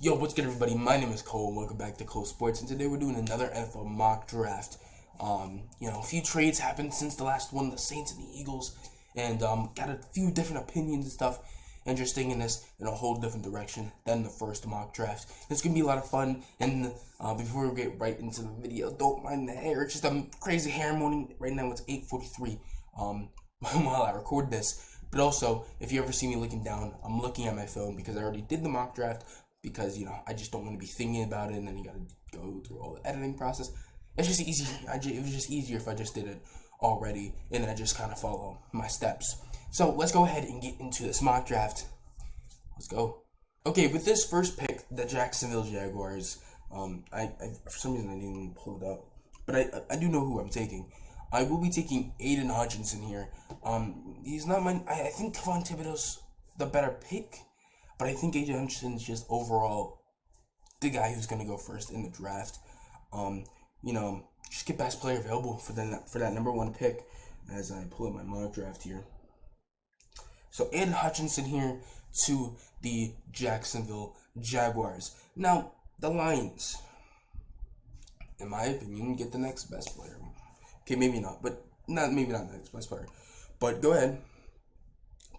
Yo, what's good, everybody? My name is Cole, and welcome back to Cole Sports. And today we're doing another NFL mock draft. A few trades happened since the last one, the Saints and the Eagles, and got a few different opinions and stuff. Interesting in this in a whole different direction than the first mock draft. It's gonna be a lot of fun. And before we get right into the video, don't mind the hair. It's just a crazy hair morning. Right now it's 8:43. While I record this. But also, if you ever see me looking down, I'm looking at my phone because I already did the mock draft because I just don't want to be thinking about it and then you gotta go through all the editing process. It's just easy. It was just easier if I just did it already and then I just kind of follow my steps. So let's go ahead and get into this mock draft. Let's go. Okay, with this first pick, the Jacksonville Jaguars. I for some reason I didn't even pull it up, but I do know who I'm taking. I will be taking Aiden Hutchinson here. He's not my. I think Kevon Thibodeau's the better pick, but I think Aiden Hutchinson's just overall the guy who's gonna go first in the draft. Just get best player available for that number one pick. As I pull up my mock draft here. So Aiden Hutchinson here to the Jacksonville Jaguars. Now the Lions, in my opinion, get the next best player. Okay, maybe not, but maybe not the next best player. But go ahead,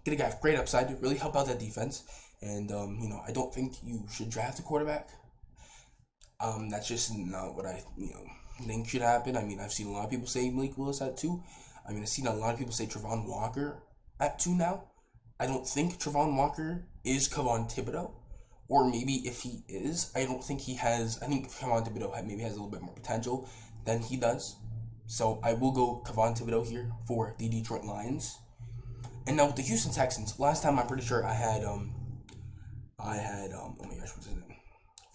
get a guy with great upside, really help out that defense. And I don't think you should draft a quarterback. That's just not what I think should happen. I mean, I've seen a lot of people say Malik Willis at 2. I mean, I've seen a lot of people say Travon Walker at 2 now. I don't think Travon Walker is Kevon Thibodeau. Or maybe if he is, I don't think he has. I think Kevon Thibodeau maybe has a little bit more potential than he does. So I will go Kevon Thibodeau here for the Detroit Lions. And now with the Houston Texans, last time I'm pretty sure I had oh my gosh, what's his name?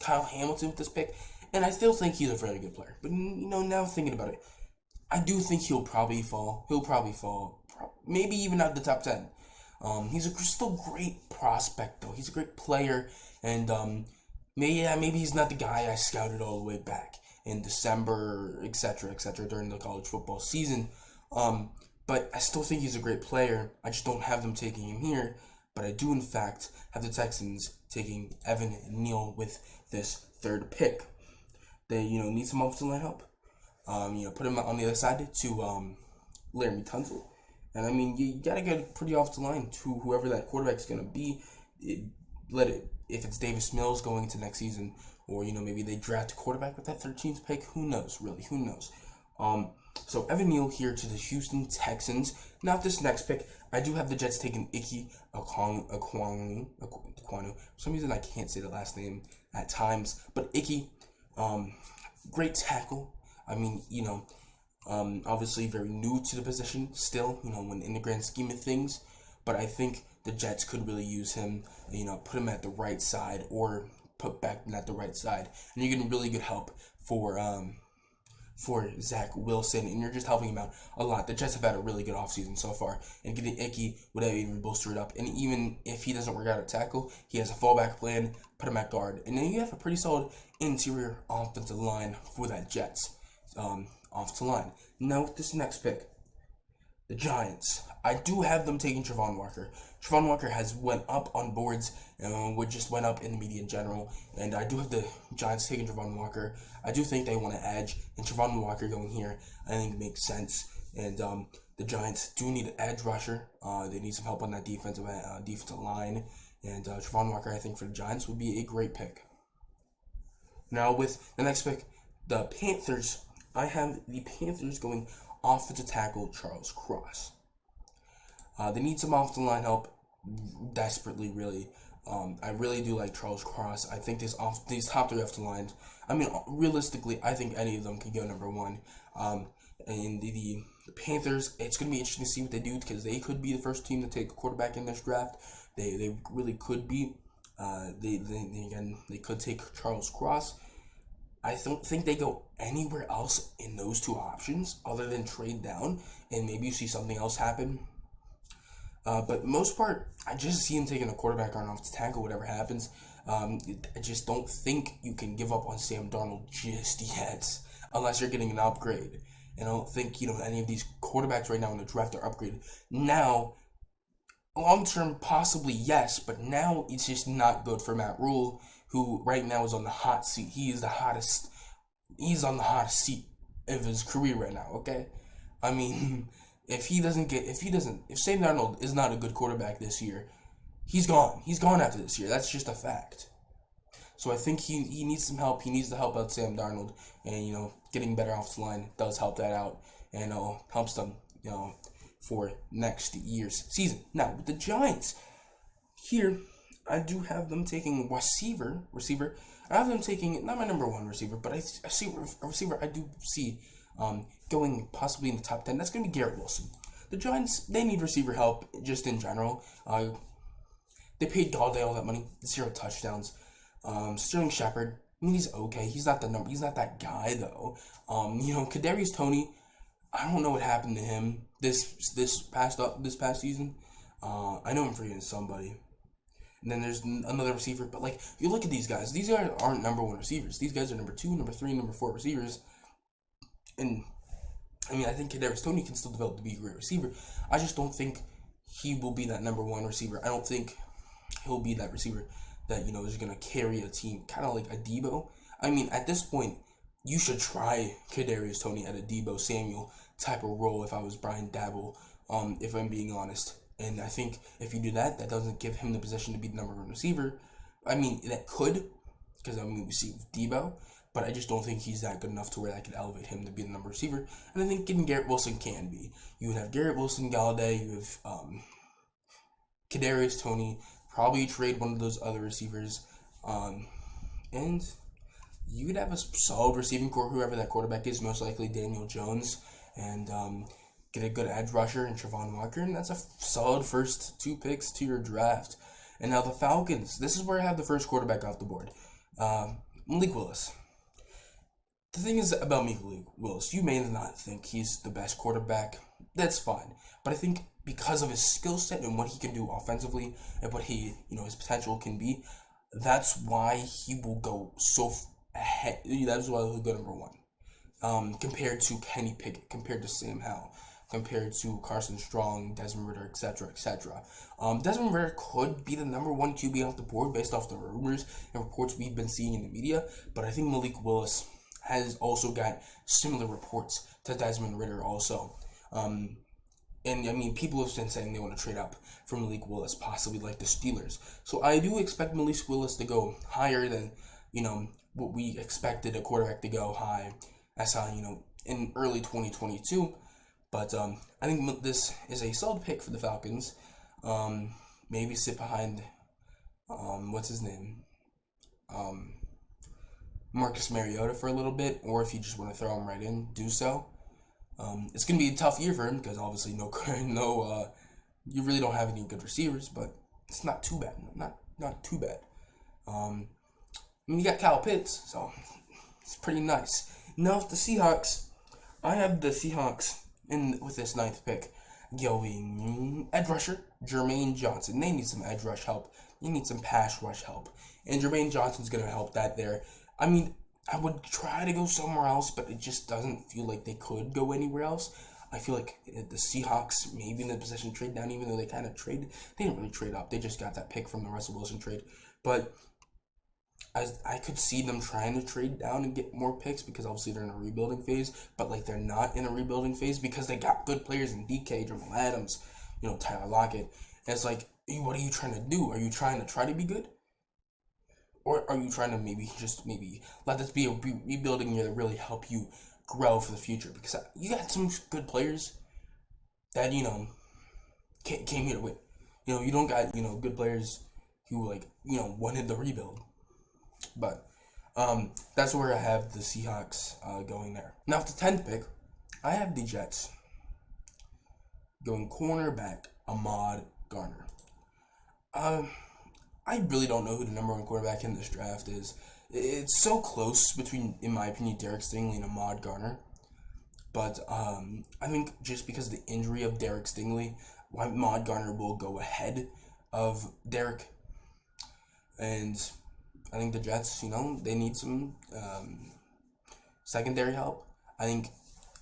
Kyle Hamilton with this pick, and I still think he's a very good player. But now thinking about it, I do think he'll probably fall. Maybe even out of the top 10. He's a still great prospect though. He's a great player, and maybe he's not the guy I scouted all the way back in December, etc., during the college football season. But I still think he's a great player. I just don't have them taking him here. But I do, in fact, have the Texans taking Evan Neal with this third pick. They, need some offensive line help. Put him on the other side to Laremy Tunsil. And I mean, you gotta get a pretty offensive line to whoever that quarterback's gonna be. If it's Davis Mills going into next season, or maybe they draft a quarterback with that 13th pick. Who knows? Really, who knows? So Evan Neal here to the Houston Texans. Now this next pick, I do have the Jets taking Ike Ekwonu. For some reason I can't say the last name at times, but Ike, great tackle. I mean, obviously very new to the position still, when in the grand scheme of things. But I think the Jets could really use him, put him at the right side or put back at the right side. And you're getting really good help for Zach Wilson, and you're just helping him out a lot. The Jets have had a really good offseason so far, and getting Icky would have even bolstered it up. And even if he doesn't work out at tackle, he has a fallback plan, put him at guard. And then you have a pretty solid interior offensive line for that Jets offensive line. Now with this next pick, the Giants. I do have them taking Travon Walker. Travon Walker has went up on boards and just went up in the media in general. And I do have the Giants taking Travon Walker. I do think they want to edge, and Travon Walker going here, I think makes sense. And the Giants do need an edge rusher. They need some help on that defensive line. And Travon Walker, I think, for the Giants would be a great pick. Now with the next pick, the Panthers. I have the Panthers going offensive tackle Charles Cross. They need some offensive line help desperately, really. I really do like Charles Cross. I think these top 3 offensive lines, I mean, realistically, I think any of them can go number 1. And the Panthers, it's going to be interesting to see what they do because they could be the first team to take a quarterback in this draft. They really could be. They could take Charles Cross. I don't think they go anywhere else in those 2 options other than trade down, and maybe you see something else happen. But most part, I just see him taking a quarterback or an offensive tackle, whatever happens. I just don't think you can give up on Sam Darnold just yet, unless you're getting an upgrade. And I don't think, any of these quarterbacks right now in the draft are upgraded. Now, long term, possibly yes, but now it's just not good for Matt Rule, who right now is on the hot seat. He is the hottest. He's on the hottest seat of his career right now. Okay, I mean, if Sam Darnold is not a good quarterback this year, he's gone. He's gone after this year. That's just a fact. So I think he needs some help. He needs to help out Sam Darnold, and getting better off the line does help that out, and helps them for next year's season. Now with the Giants, here I do have them taking receiver. I have them taking not my number one receiver, but I see a receiver I do see going possibly in the top 10. That's going to be Garrett Wilson. The Giants, they need receiver help just in general. They paid Galladay all that money, 0 touchdowns. Sterling Shepard, I mean, he's okay. He's not that guy though. Kadarius Toney, I don't know what happened to him this past season. I know I'm forgetting somebody. And then there's another receiver, but you look at these guys. These guys aren't number one receivers. These guys are number 2, number 3, number 4 receivers. And I mean, I think Kadarius Toney can still develop to be a great receiver. I just don't think he will be that number one receiver. I don't think he'll be that receiver that is going to carry a team, kind of like a Debo. I mean, at this point, you should try Kadarius Toney at a Debo Samuel type of role if I was Brian Daboll, if I'm being honest. And I think if you do that, that doesn't give him the position to be the number one receiver. I mean, that could, because we see Debo, but I just don't think he's that good enough to where I could elevate him to be the number receiver. And I think getting Garrett Wilson can be. You would have Garrett Wilson, Galladay, you have Kadarius Toney, probably trade one of those other receivers, and you could have a solid receiving core, whoever that quarterback is, most likely Daniel Jones, and get a good edge rusher in Travon Walker, and that's a solid first 2 picks to your draft. And now the Falcons, this is where I have the first quarterback off the board, Malik Willis. The thing is about Malik Willis, you may not think he's the best quarterback. That's fine, but I think because of his skill set and what he can do offensively and what his potential can be, that's why he will go so ahead. That's why he'll go number 1, compared to Kenny Pickett, compared to Sam Howell, compared to Carson Strong, Desmond Ridder, etc., etc. Desmond Ridder could be the number 1 QB off the board based off the rumors and reports we've been seeing in the media, but I think Malik Willis has also got similar reports to Desmond Ridder also. And I mean, people have been saying they want to trade up for Malik Willis, possibly like the Steelers. So I do expect Malik Willis to go higher than, what we expected a quarterback to go high, in early 2022. But I think this is a solid pick for the Falcons. Maybe sit behind, what's his name? Marcus Mariota for a little bit, or if you just want to throw him right in, do so. It's going to be a tough year for him because obviously you really don't have any good receivers, but it's not too bad. Not too bad. You got Kyle Pitts, so it's pretty nice. Now with the Seahawks, I have the Seahawks with this 9th pick going edge rusher Jermaine Johnson. They need some edge rush help. They need some pass rush help, and Jermaine Johnson's going to help that there. I mean, I would try to go somewhere else, but it just doesn't feel like they could go anywhere else. I feel like the Seahawks may be in the position to trade down, even though they kind of traded. They didn't really trade up. They just got that pick from the Russell Wilson trade. But I could see them trying to trade down and get more picks because obviously they're in a rebuilding phase. But they're not in a rebuilding phase because they got good players in DK, Jamal Adams, Tyler Lockett. And it's what are you trying to do? Are you trying to be good? Or are you trying to maybe let this be a rebuilding year that really help you grow for the future? Because you got some good players that, came here to win. You don't got, good players who, wanted the rebuild. But that's where I have the Seahawks going there. Now, with the 10th pick, I have the Jets going cornerback Ahmad Garner. I really don't know who the number 1 quarterback in this draft is. It's so close between, in my opinion, Derek Stingley and Ahmad Garner. But I think just because of the injury of Derek Stingley, Ahmad Garner will go ahead of Derek. And I think the Jets, they need some secondary help. I think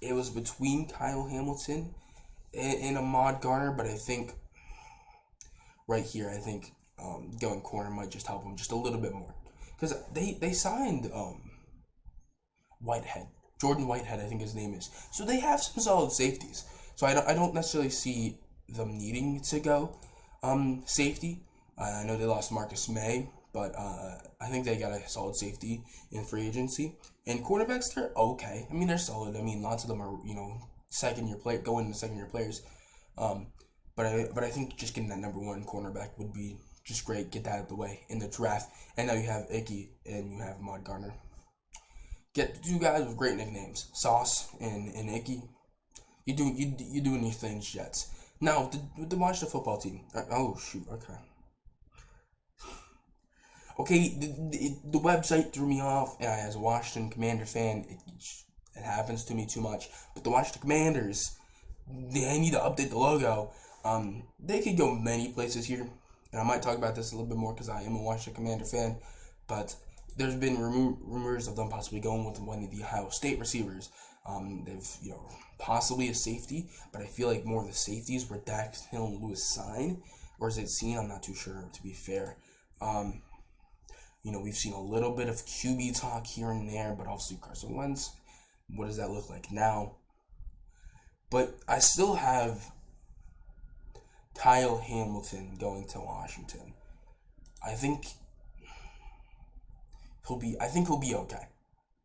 it was between Kyle Hamilton and Ahmad Garner, but I think right here, going corner might just help him just a little bit more. because they signed Whitehead, Jordan Whitehead, I think his name is. So they have some solid safeties. So I don't necessarily see them needing to go safety. I know they lost Marcus May, but I think they got a solid safety in free agency. And quarterbacks, they're okay. I mean, they're solid. I mean, lots of them are, second year play going into second year players. But I think just getting that number one cornerback would be just great. Get that out of the way in the draft. And now you have Icky and you have Ahmad Garner. Get two guys with great nicknames, Sauce and Icky. You doing your things, Jets. Now with the Washington football team. Oh shoot. Okay. Okay. The website threw me off. As a Washington Commander fan, it happens to me too much. But the Washington Commanders, they need to update the logo. They could go many places here, and I might talk about this a little bit more because I am a Washington Commander fan. But there's been rumors of them possibly going with one of the Ohio State receivers. They've possibly a safety, but I feel like more of the safeties were Dax Hill and Lewis Sign, or is it seen? I'm not too sure, to be fair. We've seen a little bit of QB talk here and there, but obviously Carson Wentz. What does that look like now? But I still have Kyle Hamilton going to Washington. I think he'll be okay.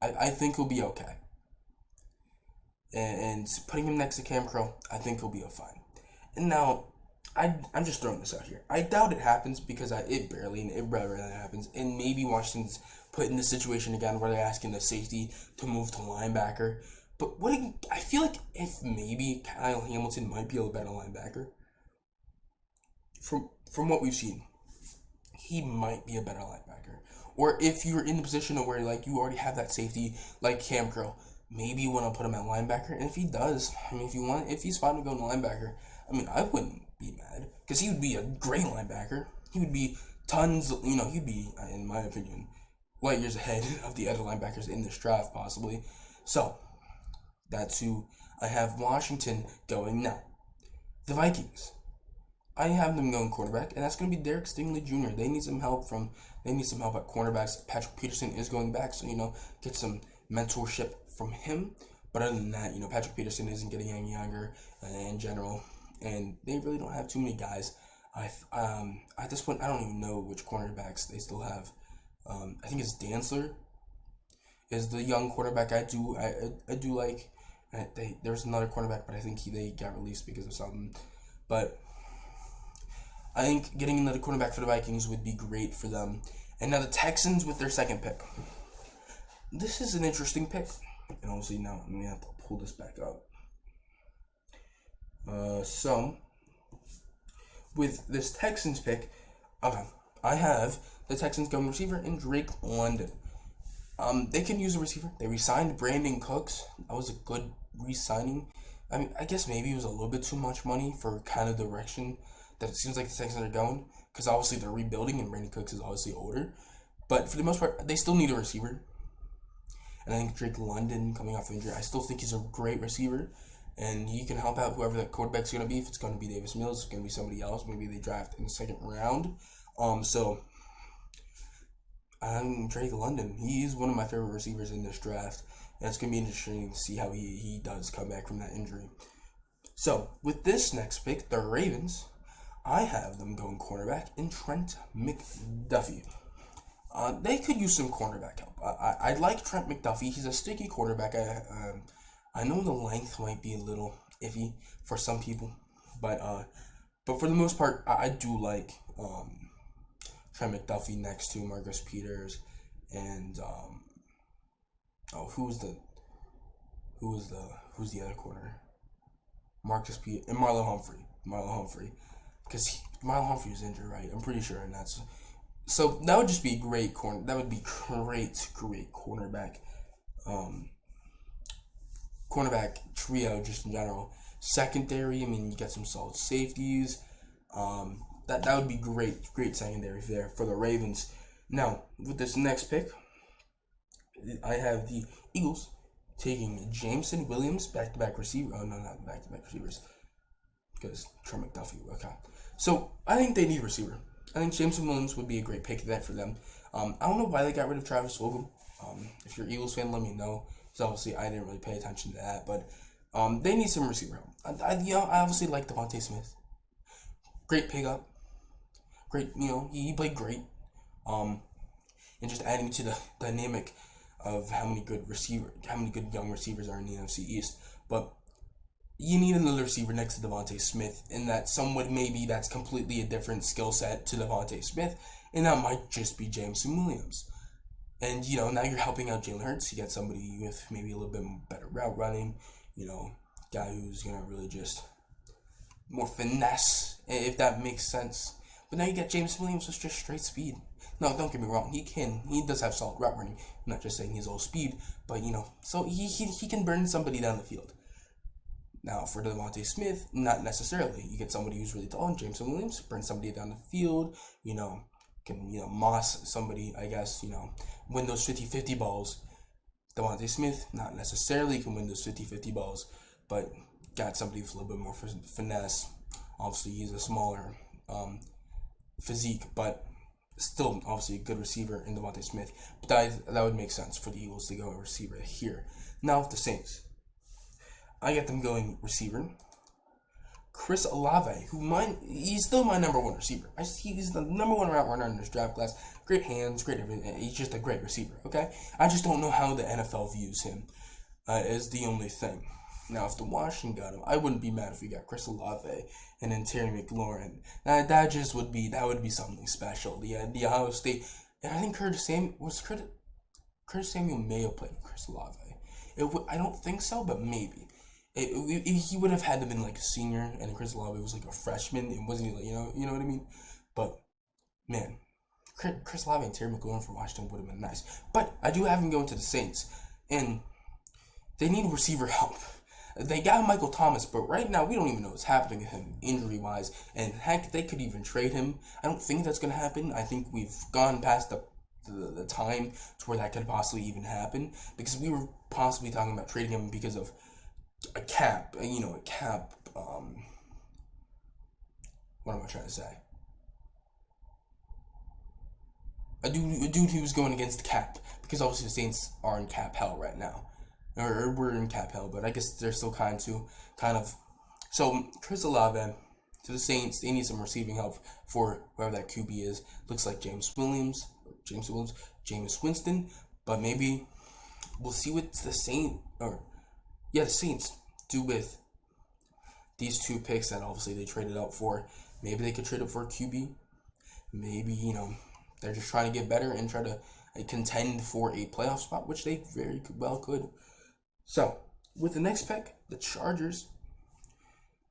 I think he'll be okay. And putting him next to Cam Crow, I think he'll be fine. And now, I'm just throwing this out here. I doubt it happens because it rarely happens. And maybe Washington's put in the situation again where they're asking the safety to move to linebacker. But I feel like if maybe Kyle Hamilton might be a better linebacker. From what we've seen, he might be a better linebacker. Or if you're in the position where you already have that safety like Cam Crow, maybe you want to put him at linebacker. And if he does, if he's fine to go to linebacker, I wouldn't be mad because he would be a great linebacker. He would be tons. He'd be, in my opinion, light years ahead of the other linebackers in this draft possibly. So that's who I have Washington going now. The Vikings. I have them going quarterback, and that's going to be Derek Stingley Jr. They need some help at cornerbacks. Patrick Peterson is going back, so get some mentorship from him. But other than that, Patrick Peterson isn't getting any younger in general, and they really don't have too many guys. At this point, I don't even know which cornerbacks they still have. I think it's Dantzler is the young quarterback I do like. There's another cornerback, but I think they got released because of something. But I think getting another cornerback for the Vikings would be great for them. And now the Texans with their second pick. This is an interesting pick. And obviously now I'm going to have to pull this back up. So, with this Texans pick, I have the Texans going receiver and Drake London. They can use a receiver. They re-signed Brandon Cooks. That was a good re-signing. I guess maybe it was a little bit too much money for kind of the direction that it seems like the Texans are going, because obviously they're rebuilding and Brandon Cooks is obviously older. But for the most part, they still need a receiver. And I think Drake London, coming off injury, I still think he's a great receiver. And he can help out whoever the quarterback's going to be. If it's going to be Davis Mills, it's going to be somebody else. Maybe they draft in the second round. Drake London, he's one of my favorite receivers in this draft. And it's going to be interesting to see how he does come back from that injury. So, with this next pick, the Ravens, I have them going cornerback in Trent McDuffie. They could use some cornerback help. I like Trent McDuffie. He's a sticky quarterback. I know the length might be a little iffy for some people, but for the most part, I do like Trent McDuffie next to Marcus Peters and who's the other corner? Marcus Peters and Marlon Humphrey. Because Marlon Humphrey was injured, right? I'm pretty sure, and so that would just be great corner. That would be great cornerback, cornerback trio just in general. Secondary, you get some solid safeties. That would be great secondary there for the Ravens. Now with this next pick, I have the Eagles taking Jameson Williams, back-to-back receiver. Oh no, not back-to-back receivers, because Trent McDuffie. Okay. So, I think they need a receiver. I think Jameson Williams would be a great pick there for them. I don't know why they got rid of Travis Fulgham. If you're an Eagles fan, let me know. So obviously I didn't really pay attention to that, but they need some receiver help. I obviously like DeVonta Smith. Great pickup. Great, he played great. And just adding to the dynamic of how many good young receivers are in the NFC East. But you need another receiver next to DeVonta Smith, and that maybe that's completely a different skill set to DeVonta Smith, and that might just be Jameson Williams. And now you're helping out Jalen Hurts. You got somebody with maybe a little bit better route running, guy who's gonna really just more finesse, if that makes sense. But now you got Jameson Williams with just straight speed. No, don't get me wrong. He does have solid route running. I'm not just saying he's all speed, but so he can burn somebody down the field. Now for DeVonta Smith, not necessarily. You get somebody who's really tall, and Jameson Williams burn somebody down the field. Can moss somebody, I guess. Win those 50-50 balls. DeVonta Smith, not necessarily can win those 50-50 balls, but got somebody with a little bit more finesse. Obviously, he's a smaller physique, but still obviously a good receiver in DeVonta Smith. But that would make sense for the Eagles to go a receiver here. Now with the Saints, I get them going receiver. Chris Olave, he's still my number one receiver. He's the number one route runner in this draft class. Great hands, great everything. He's just a great receiver, okay? I just don't know how the NFL views him is the only thing. Now, if the Washington got him, I wouldn't be mad if we got Chris Olave and then Terry McLaurin. That would be something special. The Ohio State, and I think Curtis Samuel may have played with Chris Olave. I don't think so, but maybe. He would have had to been like a senior, and Chris Olave was like a freshman, and wasn't he like, you know what I mean? But man, Chris Olave and Terry McLaurin for Washington would have been nice. But I do have him going to the Saints, and they need receiver help. They got Michael Thomas, but right now we don't even know what's happening to him injury-wise, and heck, they could even trade him. I don't think that's going to happen. I think we've gone past the time to where that could possibly even happen, because we were possibly talking about trading him because of a cap, what am I trying to say? A dude who was going against the cap, because obviously the Saints are in cap hell right now. Or we're in cap hell, but I guess they're still kind of. So Chris Olave to the Saints, they need some receiving help for whoever that QB is. Looks like Jameis Winston, but maybe we'll see what the Saints do with these two picks that obviously they traded out for. Maybe they could trade up for a QB. Maybe they're just trying to get better and try to contend for a playoff spot, which they very well could. So, with the next pick, the Chargers,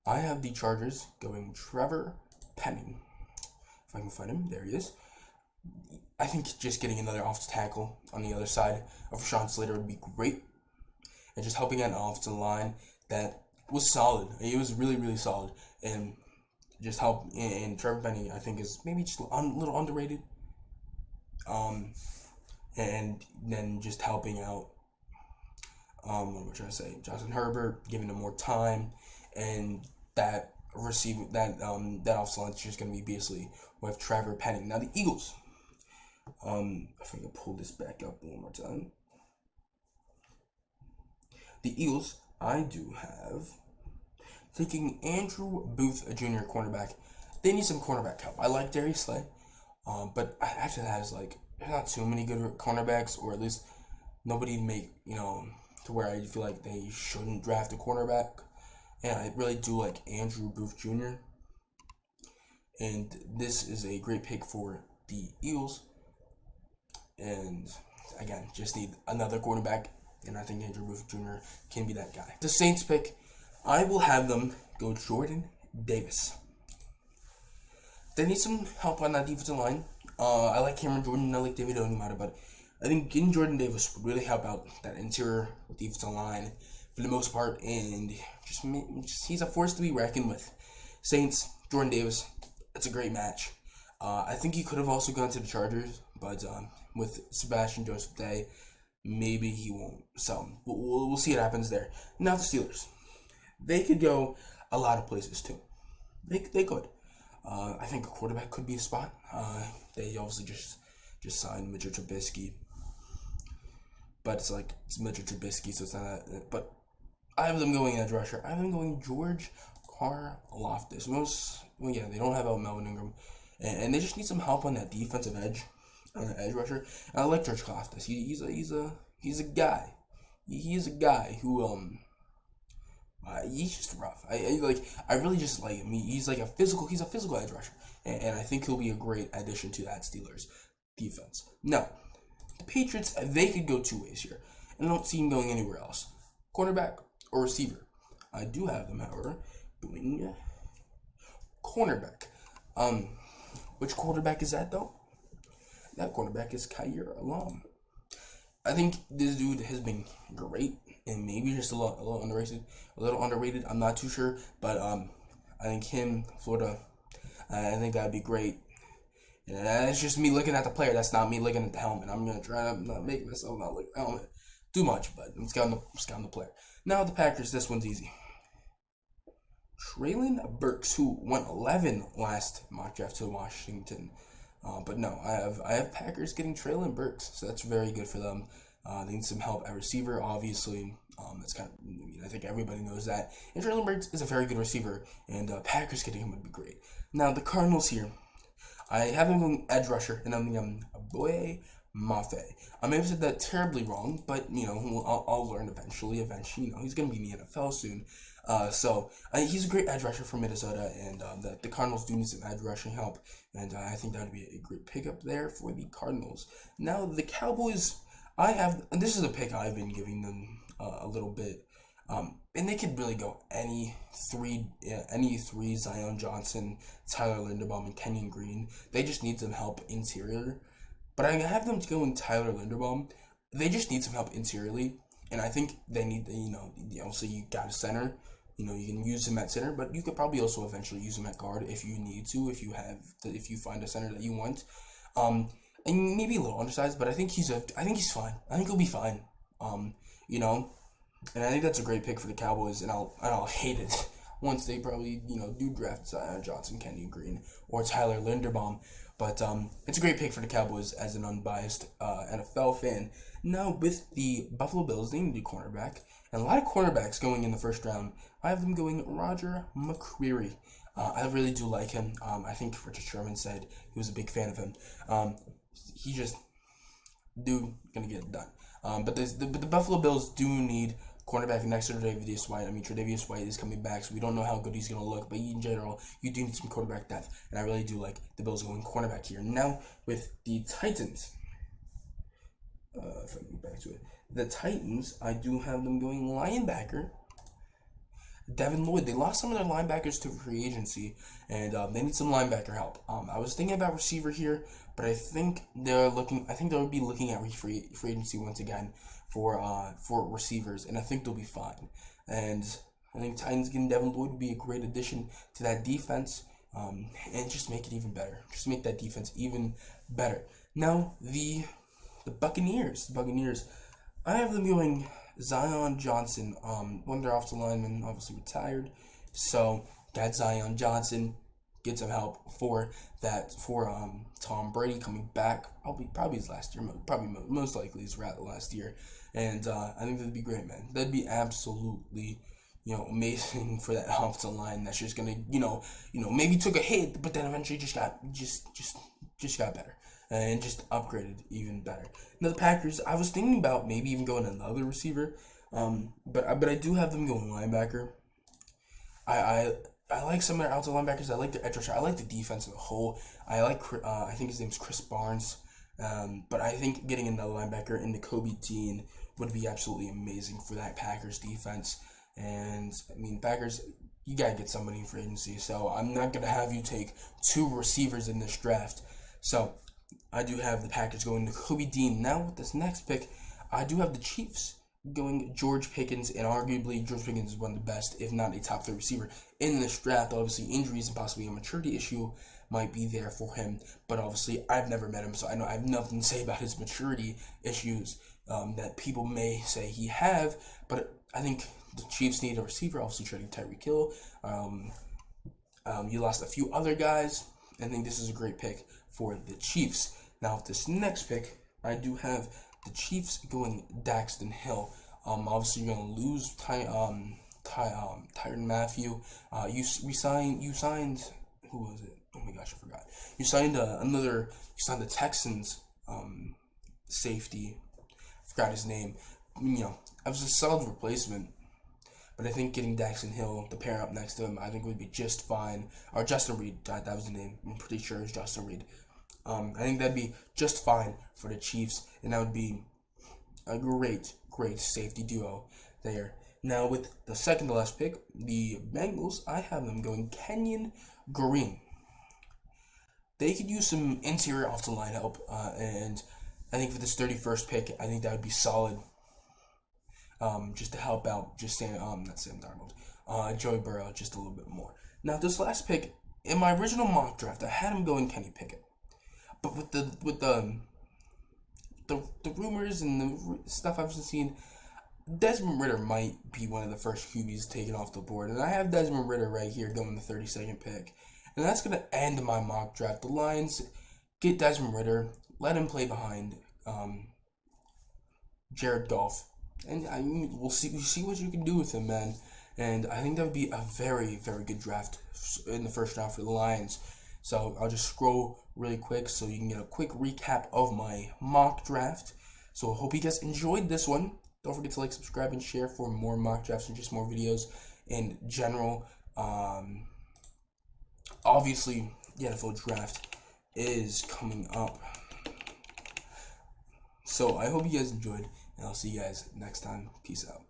I have the Chargers going Trevor Penning. If I can find him, there he is. I think just getting another offensive tackle on the other side of Rashawn Slater would be great. And just helping out an offensive line that was solid. It was really, really solid. And just help. And Trevor Penning, I think, is maybe just a little underrated. And then just helping out. What am I trying to say? Justin Herbert, giving him more time, and that offensive line is just going to be basically with Trevor Penning. Now the Eagles. If I can pull this back up one more time. The Eagles, I do have taking Andrew Booth, a junior cornerback. They need some cornerback help. I like Darius Slay, but after that is like there's not too many good cornerbacks, or at least nobody to where I feel like they shouldn't draft a cornerback. And I really do like Andrew Booth Jr. And this is a great pick for the Eagles. And again, just need another cornerback. And I think Andrew Booth Jr. can be that guy. The Saints pick, I will have them go Jordan Davis. They need some help on that defensive line. I like Cameron Jordan, I like David Onyemata, but I think getting Jordan Davis would really help out that interior defensive line for the most part, and just he's a force to be reckoned with. Saints, Jordan Davis, it's a great match. I think he could have also gone to the Chargers, but with Sebastian Joseph Day, maybe he won't. So we'll see what happens there. Now the Steelers, they could go a lot of places too. They could. I think a quarterback could be a spot. They obviously just just signed Mitchell Trubisky. But it's Mitchell Trubisky, so it's not that. But I have them going edge rusher. I have them going George Karlaftis. They don't have out Melvin Ingram, and they just need some help on that defensive edge, on the edge rusher. And I like George Karlaftis. He's a guy. He is a guy who he's just rough. I really just like him. He's a physical edge rusher, and I think he'll be a great addition to that Steelers defense. Now, the Patriots, they could go two ways here, and I don't see him going anywhere else. Cornerback or receiver. I do have them, however, going cornerback. Which quarterback is that though? That cornerback is Kaiir Elam. I think this dude has been great, and maybe just a little underrated. I'm not too sure, but I think him, Florida, I think that'd be great. And that's just me looking at the player. That's not me looking at the helmet. I'm gonna try to not make myself not look at the helmet too much, but I'm scouting the player. Now the Packers, this one's easy. Treylon Burks, who went 11 last mock draft to Washington. But no, I have Packers getting Treylon Burks, so that's very good for them. They need some help at receiver, obviously. I think everybody knows that. And Treylon Burks is a very good receiver, and Packers getting him would be great. Now the Cardinals here, I have them going edge rusher, and I'm going Boye Mafe. I may have said that terribly wrong, but I'll learn eventually. He's going to be in the NFL soon. So he's a great edge rusher for Minnesota, and the Cardinals do need some edge rushing help, and I think that would be a great pickup there for the Cardinals. Now the Cowboys, this is a pick I've been giving them a little bit, and they could really go any three: Zion Johnson, Tyler Linderbaum, and Kenyon Green. They just need some help interior. But I have them going Tyler Linderbaum. They just need some help interiorly, and I think they need, obviously you got a center. You can use him at center, but you could probably also eventually use him at guard if you need to, if you find a center that you want. And maybe a little undersized, but I think he's fine. I think he'll be fine. And I think that's a great pick for the Cowboys, and I'll hate it once they probably do draft Zion Johnson, Kenyon Green, or Tyler Linderbaum. But it's a great pick for the Cowboys as an unbiased NFL fan. Now, with the Buffalo Bills, they need a cornerback. And a lot of cornerbacks going in the first round. I have them going Roger McCreary. I really do like him. I think Richard Sherman said he was a big fan of him. He just gonna get it done. But the Buffalo Bills do need cornerback next to Tre'Davious White. Tre'Davious White is coming back, so we don't know how good he's going to look. But in general, you do need some quarterback depth. And I really do like the Bills going cornerback here. Now, with the Titans, if I get back to it, the Titans, I do have them going linebacker. Devin Lloyd. They lost some of their linebackers to free agency, and they need some linebacker help. I was thinking about receiver here, but I think they'll be looking at free agency once again for receivers, and I think they'll be fine. And I think Titans getting Devin Lloyd would be a great addition to that defense, and just make it even better. Just make that defense even better. Now the Buccaneers. I have them going Zion Johnson. One of their offensive linemen obviously retired, so got Zion Johnson. Get some help for Tom Brady coming back. Probably his last year. Probably most likely his last year, and I think that'd be great, man. That'd be absolutely amazing for that offensive line. That's just gonna maybe took a hit, but then eventually just got better and just upgraded even better. Now the Packers, I was thinking about maybe even going another receiver, but I do have them going linebacker. I like some of their outside linebackers. I like their edge rusher. I like the defense as a whole. I think his name's Chris Barnes. But I think getting another linebacker in Nakobe Dean would be absolutely amazing for that Packers defense. And Packers, you gotta get somebody in free agency. So I'm not gonna have you take two receivers in this draft. So I do have the Packers going Nakobe Dean. Now with this next pick, I do have the Chiefs going George Pickens, and arguably George Pickens is one of the best, if not a top 3 receiver in this draft. Obviously, injuries and possibly a maturity issue might be there for him, but obviously I've never met him, so I have nothing to say about his maturity issues that people may say he have. But I think the Chiefs need a receiver. Obviously, trading Tyreek Hill. You lost a few other guys. I think this is a great pick for the Chiefs. Now, with this next pick, I do have the Chiefs going Daxton Hill. Obviously, you're gonna lose Tyrann Mathieu. You signed who was it? Oh my gosh, I forgot. You signed You signed the Texans safety. I forgot his name. It was a solid replacement. But I think getting Daxton Hill to pair up next to him, I think would be just fine. Or Justin Reed, that was the name. I'm pretty sure it was Justin Reed. I think that'd be just fine for the Chiefs, and that would be a great safety duo there. Now, with the second to last pick, the Bengals, I have them going Kenyon Green. They could use some interior offensive line help, and I think for this 31st pick, I think that would be solid. Just to help out, not Sam Darnold, Joey Burrow just a little bit more. Now, this last pick, in my original mock draft, I had him going Kenny Pickett, but with the rumors and the stuff I've seen, Desmond Ridder might be one of the first QBs taken off the board, and I have Desmond Ridder right here going the 32nd pick, and that's gonna end my mock draft. The Lions get Desmond Ridder, let him play behind Jared Goff. And we'll see what you can do with him, man. And I think that would be a very good draft in the first round for the Lions. So I'll just scroll really quick so you can get a quick recap of my mock draft. So I hope you guys enjoyed this one. Don't forget to like, subscribe, and share for more mock drafts and just more videos in general. Obviously, the NFL draft is coming up. So I hope you guys enjoyed, and I'll see you guys next time. Peace out.